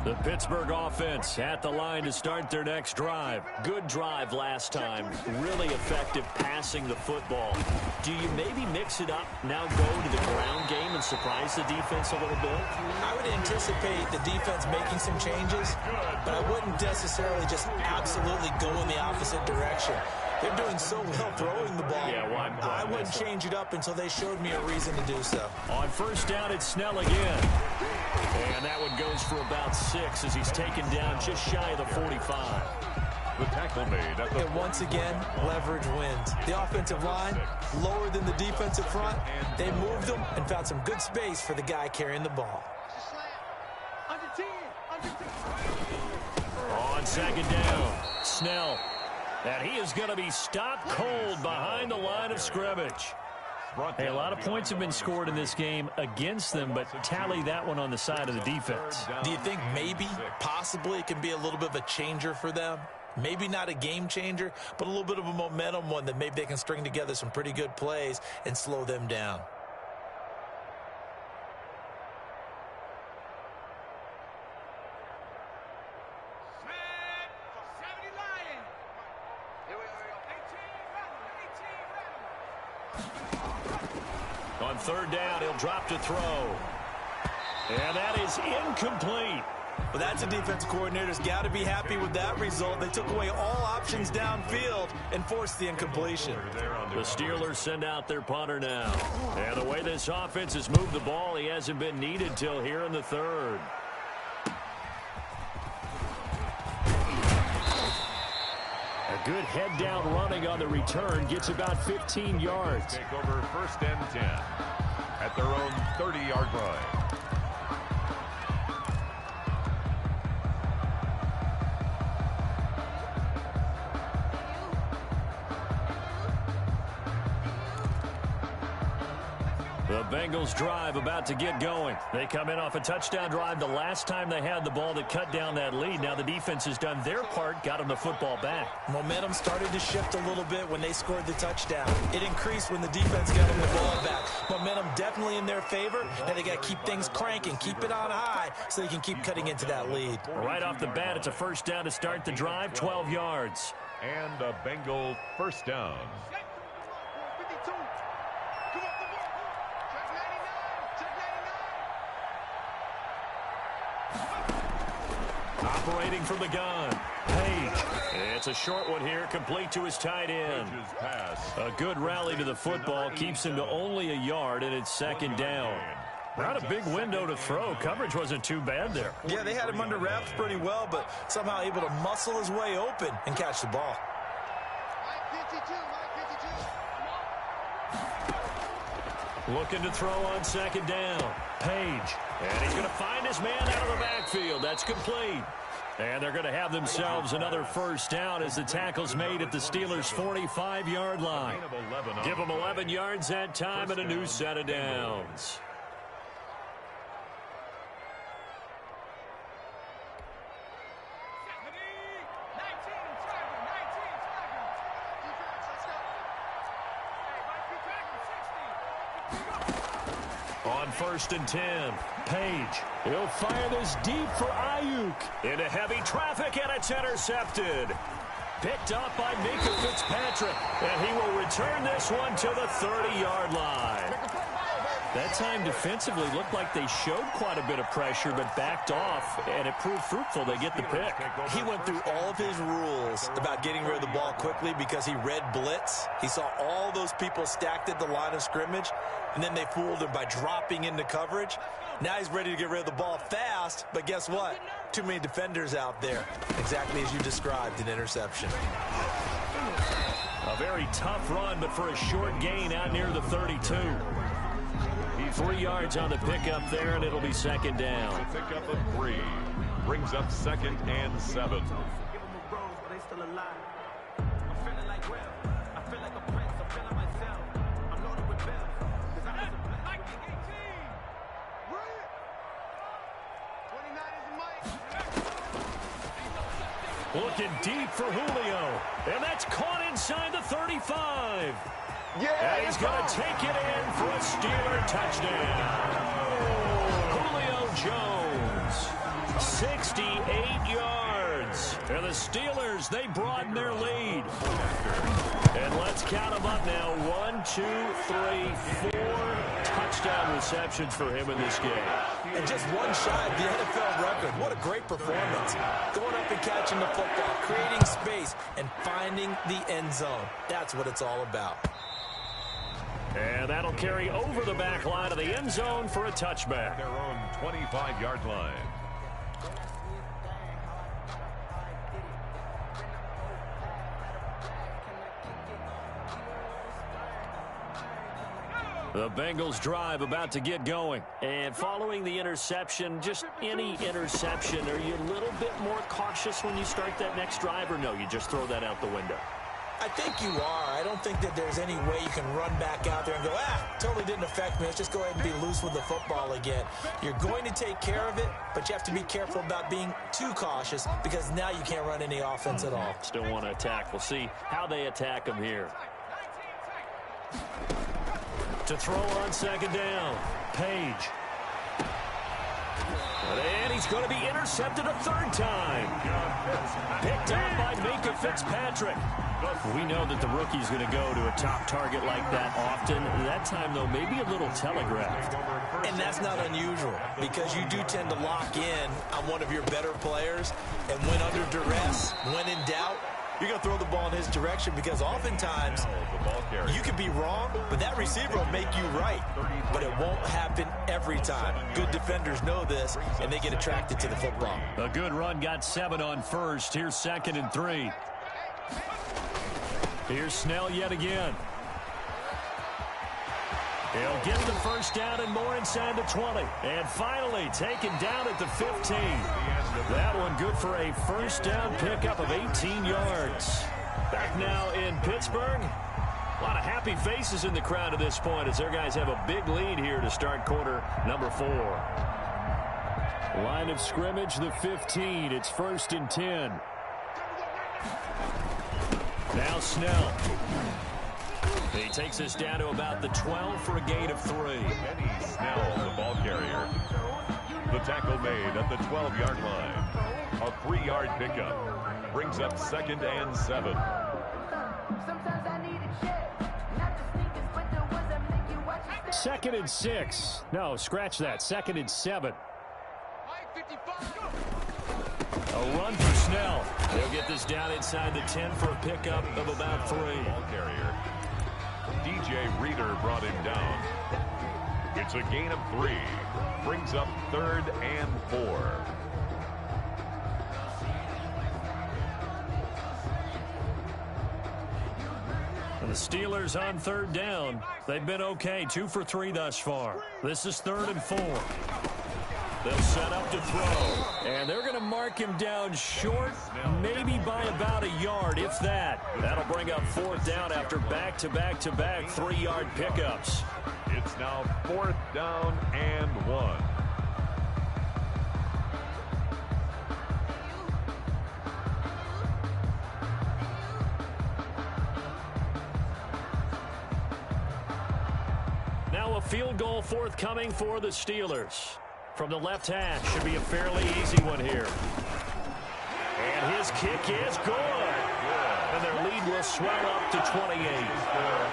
The Pittsburgh offense at the line to start their next drive. Good drive last time. Really effective passing the football. Do you maybe mix it up, now go to the ground game and surprise the defense a little bit? I would anticipate the defense making some changes, but I wouldn't necessarily just absolutely go in the opposite direction. They're doing so well throwing the ball. Yeah, well, I wouldn't change it up until they showed me a reason to do so. On 1st down, it's Snell again. And that one goes for about 6 as he's taken down just shy of the 45. The tackle made at the... And once again, leverage wins. The offensive line, lower than the defensive front. They moved them and found some good space for the guy carrying the ball. On 2nd down, Snell. And he is going to be stopped cold behind the line of scrimmage. Hey, a lot of points have been scored in this game against them, but tally that one on the side of the defense. Do you think maybe, possibly, it can be a little bit of a changer for them? Maybe not a game changer, but a little bit of a momentum one that maybe they can string together some pretty good plays and slow them down. On third down, he'll drop to throw. And that is incomplete. Well, that's a defensive coordinator's got to be happy with that result. They took away all options downfield and forced the incompletion. The Steelers send out their punter now. And the way this offense has moved the ball, he hasn't been needed till here in the third. A good head-down running on the return gets about 15 yards. Take over first and 10 at their own 30-yard line. The Bengals drive about to get going. They come in off a touchdown drive the last time they had the ball that cut down that lead. Now the defense has done their part, got them the football back. Momentum started to shift a little bit when they scored the touchdown. It increased when the defense got them the ball back. Momentum definitely in their favor. Now they got to keep things cranking, keep it on high so they can keep cutting into that lead. Right off the bat, it's a first down to start the drive, 12 yards. And a Bengal first down. Operating from the gun, Page. It's a short one here, complete to his tight end. A good rally to the football keeps him to only a yard, and it's second down. Not a big window to throw. Coverage wasn't too bad there. Yeah, they had him under wraps pretty well, but somehow able to muscle his way open and catch the ball. Looking to throw on second down. Page. And he's going to find his man out of the backfield. That's complete. And they're going to have themselves another first down as the tackle's made at the Steelers' 45-yard line. Give them 11 yards that time and a new set of downs. On first and 10, Page. He'll fire this deep for Ayuk. Into heavy traffic, and it's intercepted. Picked up by Mika Fitzpatrick, and he will return this one to the 30-yard line. That time defensively looked like they showed quite a bit of pressure but backed off, and it proved fruitful. They get the pick. He went through all of his rules about getting rid of the ball quickly because he read blitz. He saw all those people stacked at the line of scrimmage, and then they fooled him by dropping into coverage. Now he's ready to get rid of the ball fast, but guess what? Too many defenders out there. Exactly as you described, an interception. A very tough run, but for a short gain out near the 32. 3 yards on the pickup there, and it'll be second down. A pickup of 3. Brings up second and 7. Looking deep for Julio, and that's caught inside the 35. Yeah, and he's going to take it in for a Steeler touchdown. Julio Jones, 68 yards. And the Steelers, they broaden their lead. And let's count them up now. 1, 2, 3, 4 touchdown receptions for him in this game. And just one shy of the NFL record. What a great performance. Going up and catching the football, creating space, and finding the end zone. That's what it's all about. And that'll carry over the back line of the end zone for a touchback. Their own 25-yard line. The Bengals drive about to get going. And following the interception, just any interception, are you a little bit more cautious when you start that next drive, or no, you just throw that out the window? I think you are. I don't think that there's any way you can run back out there and go, totally didn't affect me. Let's just go ahead and be loose with the football again. You're going to take care of it, but you have to be careful about being too cautious because now you can't run any offense at all. Still want to attack. We'll see how they attack them here. To throw on second down, Page. And he's going to be intercepted a third time. Picked up by Minka Fitzpatrick. We know that the rookie's going to go to a top target like that often. That time, though, maybe a little telegraphed. And that's not unusual because you do tend to lock in on one of your better players, and when under duress, when in doubt, you're going to throw the ball in his direction because oftentimes you could be wrong, but that receiver will make you right. But it won't happen every time. Good defenders know this, and they get attracted to the football. A good run got 7 on first. Here's 2nd and 3. Here's Snell yet again. He'll get the first down and more inside the 20. And finally taken down at the 15. That one good for a first down pickup of 18 yards. Back now in Pittsburgh. A lot of happy faces in the crowd at this point as their guys have a big lead here to start quarter number 4. Line of scrimmage, the 15. It's 1st and 10. Now Snell. He takes us down to about the 12 for a gain of 3. Benny Snell, the ball carrier. The tackle made at the 12-yard line. A 3-yard pickup. Brings up 2nd and 7. Second and 6. No, scratch that. 2nd and 7. A run for Snell. They'll get this down inside the 10 for a pickup of about 3. Ball carrier. DJ Reader brought him down. It's a gain of 3. Brings up 3rd and 4. And the Steelers on 3rd down. They've been okay. 2 for 3 thus far. This is 3rd and 4. They'll set up to throw. And they're going to mark him down short, maybe by about a yard, if that. That'll bring up 4th down after back-to-back-to-back 3-yard pickups. It's now 4th down and 1. Now a field goal forthcoming for the Steelers. From the left hash, should be a fairly easy one here. And his kick is good. And their lead will swell up to 28.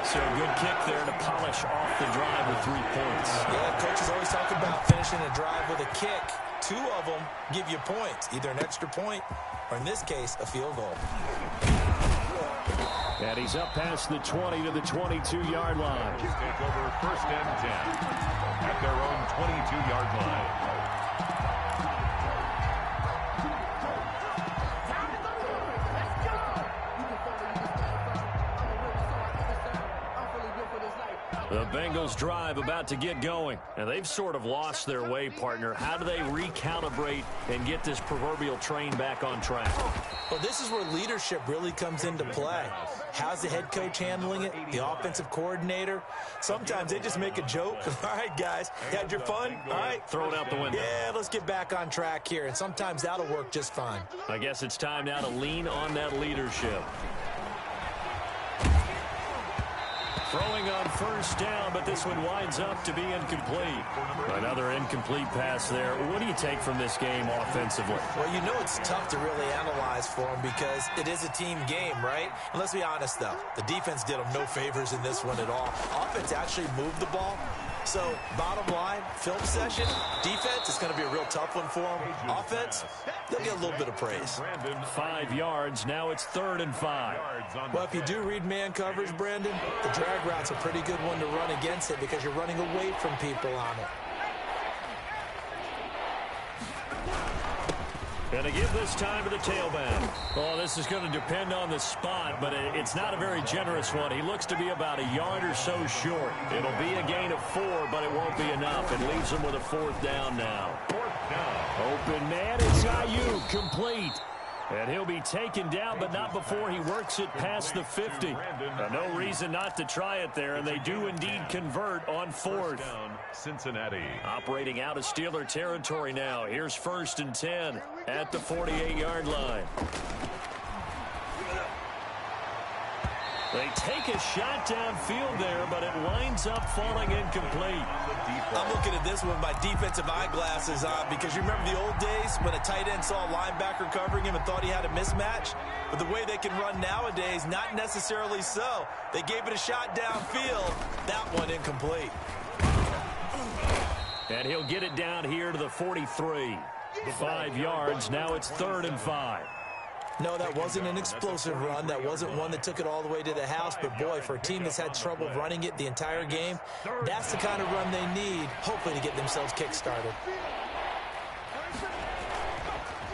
So a good kick there to polish off the drive with 3 points. Yeah, coaches always talk about finishing a drive with a kick. 2 of them give you points, either an extra point or, in this case, a field goal. And he's up past the 20 to the 22-yard line. Take over 1st and 10 at their own 22-yard line. The Bengals drive about to get going, and they've sort of lost their way, partner. How do they recalibrate and get this proverbial train back on track? Well, this is where leadership really comes into play. How's the head coach handling it? The offensive coordinator? Sometimes they just make a joke. All right, guys, had your fun? All right. Throw it out the window. Yeah, let's get back on track here, and sometimes that'll work just fine. I guess it's time now to lean on that leadership. Throwing on 1st down, but this one winds up to be incomplete. Another incomplete pass there. What do you take from this game offensively? Well, you know it's tough to really analyze for them because it is a team game, right? And let's be honest, though. The defense did them no favors in this one at all. Offense actually moved the ball. So, bottom line, film session, defense, it's going to be a real tough one for them. Offense, they'll get a little bit of praise. 5 yards. Now it's 3rd and 5. Well, if you do read man coverage, Brandon, the drag route's a pretty good one to run against it because you're running away from people on it. Going to give this time to the tailback. Oh, this is going to depend on the spot, but it's not a very generous one. He looks to be about a yard or so short. It'll be a gain of 4, but it won't be enough. It leaves him with a 4th down now. 4th down. Open man, it's Ayuk, complete. And he'll be taken down, but not before he works it past the 50. No reason not to try it there, and they do indeed convert on fourth. Cincinnati. Operating out of Steeler territory now. Here's 1st and 10 at the 48-yard line. They take a shot downfield there, but it winds up falling incomplete. I'm looking at this one with my defensive eyeglasses on because you remember the old days when a tight end saw a linebacker covering him and thought he had a mismatch? But the way they can run nowadays, not necessarily so. They gave it a shot downfield. That one incomplete. And he'll get it down here to the 43. 5 yards. Now it's 3rd and 5. No, that wasn't an explosive run. That wasn't one that took it all the way to the house. But, boy, for a team that's had trouble running it the entire game, that's the kind of run they need, hopefully, to get themselves kick-started.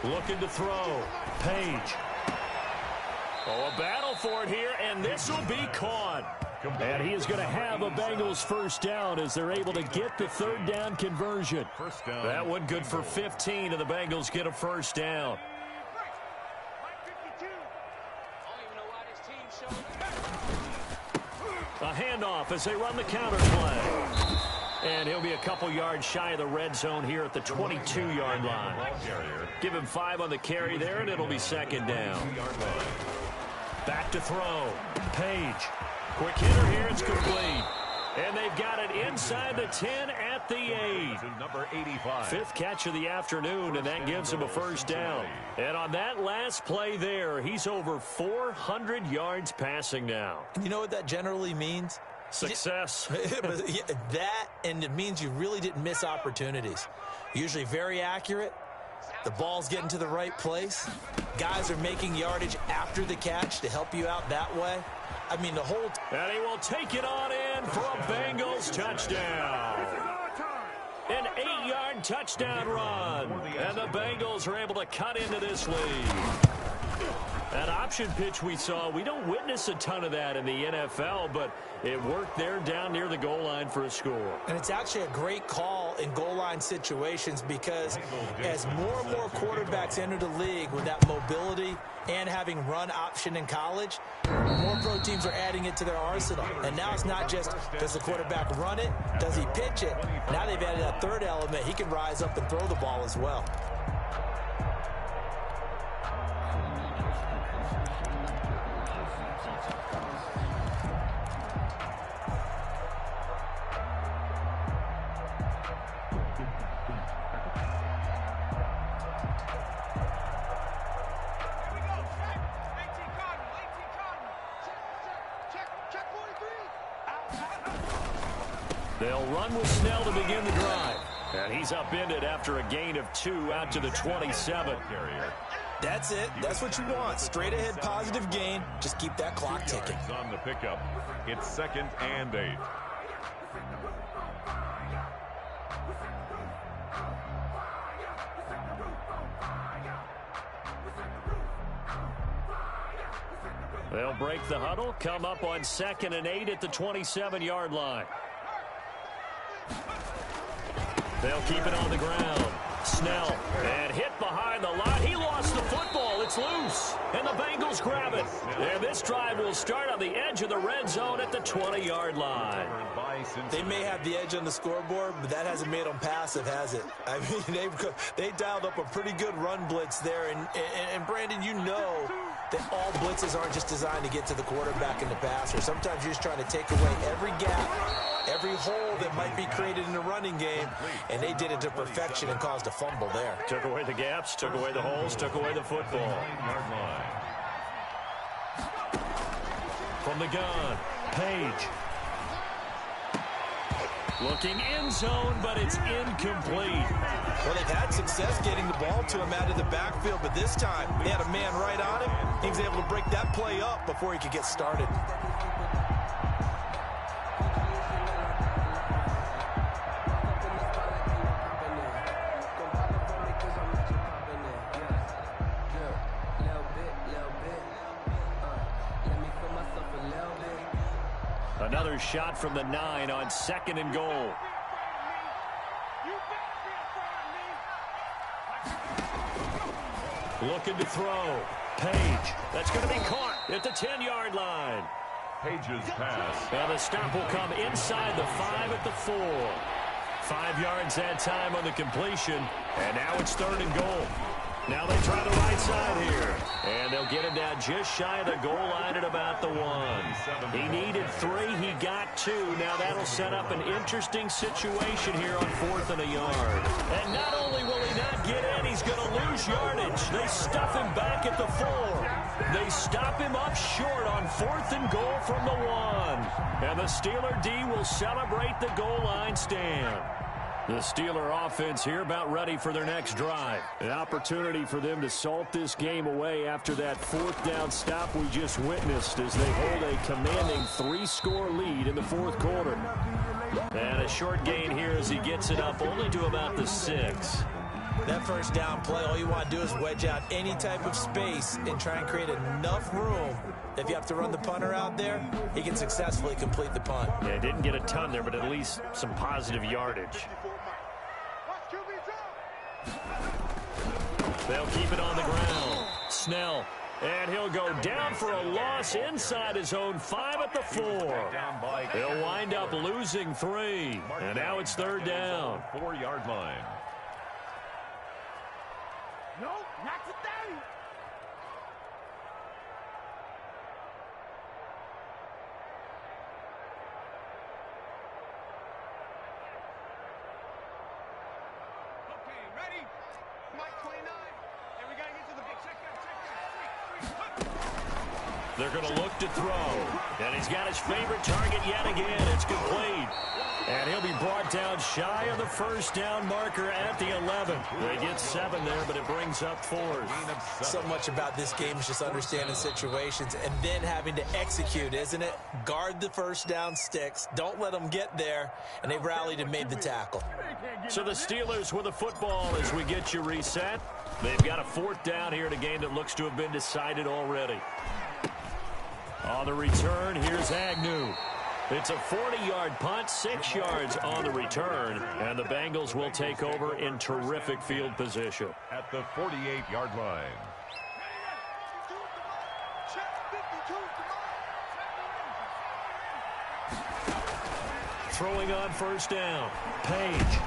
Looking to throw. Page. Oh, a battle for it here, and this will be caught. And he is going to have a Bengals first down as they're able to get the 3rd down conversion. That one good for 15, and the Bengals get a first down. A handoff as they run the counter play. And he'll be a couple yards shy of the red zone here at the 22-yard line. Give him 5 on the carry there, and it'll be 2nd down. Back to throw. Page. Quick hitter here. It's complete. And they've got it inside the 10 at the 8. Number 85. 5th catch of the afternoon, and that gives him a first down. And on that last play there, he's over 400 yards passing now. You know what that generally means? Success. That, and it means you really didn't miss opportunities. Usually very accurate. The ball's getting to the right place. Guys are making yardage after the catch to help you out that way. I mean, the whole... And he will take it on in for a Bengals touchdown. An 8-yard touchdown run. And the Bengals are able to cut into this lead. That option pitch we saw, we don't witness a ton of that in the NFL, but it worked there down near the goal line for a score. And it's actually a great call in goal line situations because as more and more quarterbacks enter the league with that mobility and having run option in college, more pro teams are adding it to their arsenal. And now it's not just, does the quarterback run it? Does he pitch it? Now they've added that 3rd element. He can rise up and throw the ball as well. They'll run with Snell to begin the drive. And he's upended after a gain of 2 out to the 27. That's it. That's what you want. Straight ahead positive gain. Just keep that clock ticking. On the pickup. It's 2nd and 8. They'll break the huddle, come up on 2nd and 8 at the 27-yard line. They'll keep it on the ground. Snell, and hit behind the line. He lost the football. It's loose. And the Bengals grab it. And this drive will start on the edge of the red zone at the 20-yard line. They may have the edge on the scoreboard, but that hasn't made them passive, has it? I mean, they dialed up a pretty good run blitz there. And Brandon, you know that all blitzes aren't just designed to get to the quarterback and the passer. Sometimes you're just trying to take away every gap, every hole that might be created in the running game, and they did it to perfection and caused a fumble there. Took away the gaps, took away the holes, took away the football. From the gun, Page. Looking end zone, but it's incomplete. Well, they've had success getting the ball to him out of the backfield, but this time they had a man right on him. He was able to break that play up before he could get started. Another shot from the 9 on 2nd and goal. Looking to throw. Page. That's going to be caught at the 10-yard line. Page's pass. And the stop will come inside the 5 at the 4. 5 yards that time on the completion. And now it's 3rd and goal. Now they try the right side here. And they'll get it down just shy of the goal line at about the 1. He needed 3. He got 2. Now that'll set up an interesting situation here on 4th and a yard. And not only will he not get in, he's going to lose yardage. They stuff him back at the 4. They stop him up short on 4th and goal from the 1. And the Steeler D will celebrate the goal line stand. The Steeler offense here about ready for their next drive. An opportunity for them to salt this game away after that 4th down stop we just witnessed as they hold a commanding 3-score lead in the 4th quarter. And a short gain here as he gets it up only to about the 6. That first down play, all you want to do is wedge out any type of space and try and create enough room. If you have to run the punter out there, he can successfully complete the punt. Yeah, didn't get a ton there, but at least some positive yardage. They'll keep it on the ground. Snell. And he'll go down for a loss inside his own 5 at the 4. He'll wind up losing 3. And now it's 3rd down. 4-yard line. No, not today. Okay, ready? Mike 29. And we got to get to the big check. They're going to look to throw. And he's got his favorite target yet again. It's complete. And he'll be brought down shy of the first down marker at the 11. They get 7 there, but it brings up 4th. So much about this game is just understanding situations and then having to execute, isn't it? Guard the first down sticks. Don't let them get there. And they rallied and made the tackle. So the Steelers with the football as we get you reset. They've got a 4th down here in a game that looks to have been decided already. On the return, here's Agnew. It's a 40-yard punt, 6 yards on the return, and the Bengals will take over in terrific field position. At the 48-yard line. Throwing on first down. Page.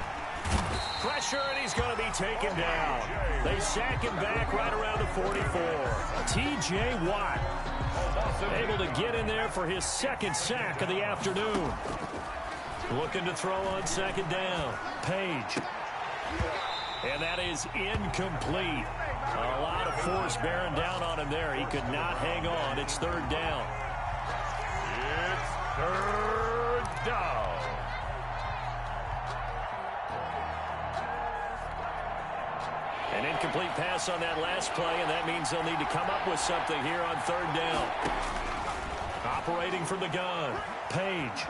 Pressure, and he's going to be taken down. They sack him back right around the 44. T.J. Watt able to get in there for his 2nd sack of the afternoon. Looking to throw on 2nd down. Page. And that is incomplete. A lot of force bearing down on him there. He could not hang on. It's 3rd down. It's 3rd down. An incomplete pass on that last play, and that means they'll need to come up with something here on 3rd down. Operating from the gun. Page.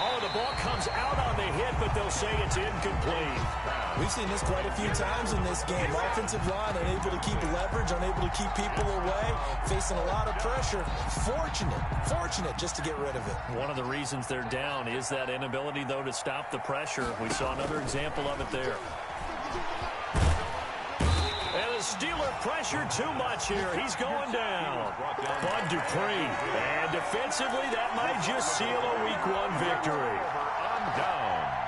Oh, the ball comes out on the hit, but they'll say it's incomplete. We've seen this quite a few times in this game. Offensive line unable to keep leverage, unable to keep people away, facing a lot of pressure. Fortunate just to get rid of it. One of the reasons they're down is that inability, though, to stop the pressure. We saw another example of it there. And the Steeler pressure too much here. He's going down. Bud Dupree. And defensively, that might just seal a Week 1 victory. On downs.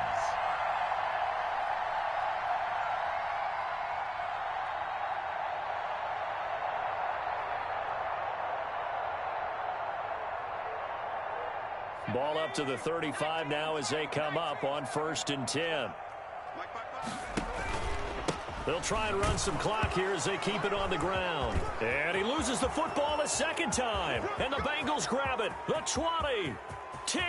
Ball up to the 35 now as they come up on 1st and 10. They'll try and run some clock here as they keep it on the ground. And he loses the football a 2nd time. And the Bengals grab it. The 20, 10.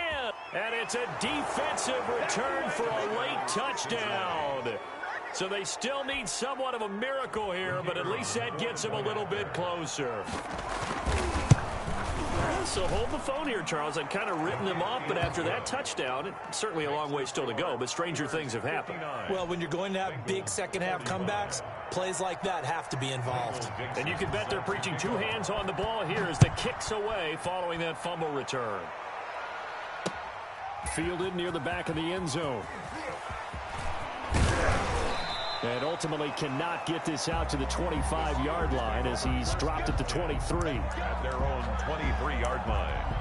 And it's a defensive return for a late touchdown. So they still need somewhat of a miracle here, but at least that gets them a little bit closer. So hold the phone here, Charles. I'd kind of written them off, but after that touchdown, it's certainly a long way still to go, but stranger things have happened. Well, when you're going to have big second-half comebacks, plays like that have to be involved. And you can bet they're preaching 2 hands on the ball here as the kick's away following that fumble return. Fielded near the back of the end zone. And ultimately cannot get this out to the 25-yard line as he's dropped at the 23. At their own 23-yard line.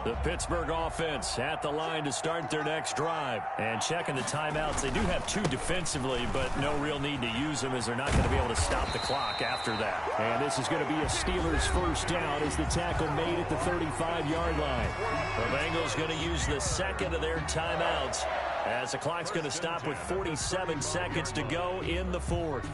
The Pittsburgh offense at the line to start their next drive. And checking the timeouts, they do have 2 defensively, but no real need to use them as they're not going to be able to stop the clock after that. And this is going to be a Steelers first down as the tackle made at the 35-yard line. The Bengals going to use the second of their timeouts as the clock's going to stop with 47 seconds to go in the fourth.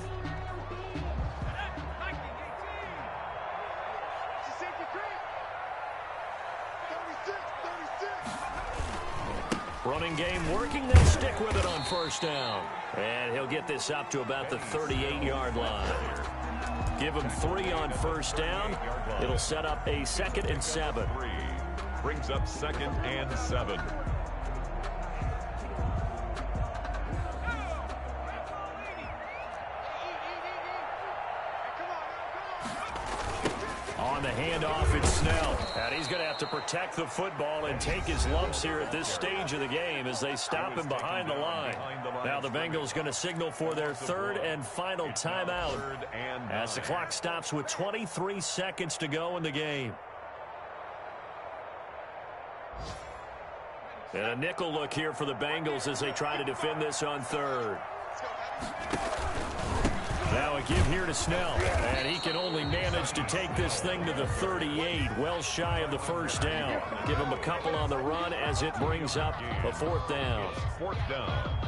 Running game working. They'll stick with it on first down. And he'll get this up to about the 38-yard line. Give him 3 on first down. It'll set up a 2nd and 7. Brings up 2nd and 7. On the handoff, it's Snell. And he's going to have to protect the football and take his lumps here at this stage of the game as they stop him behind the line. Now the Bengals going to signal for their 3rd and final timeout as the clock stops with 23 seconds to go in the game. And a nickel look here for the Bengals as they try to defend this on 3rd. Now a give here to Snell, and he can only manage to take this thing to the 38, well shy of the first down. Give him a couple on the run as it brings up a 4th down. 4th down.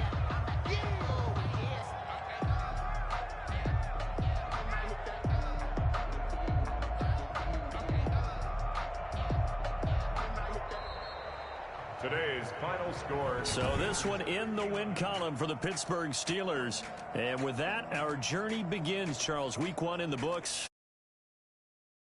Today's final score. So this one in the win column for the Pittsburgh Steelers. And with that, our journey begins, Charles. Week 1 in the books.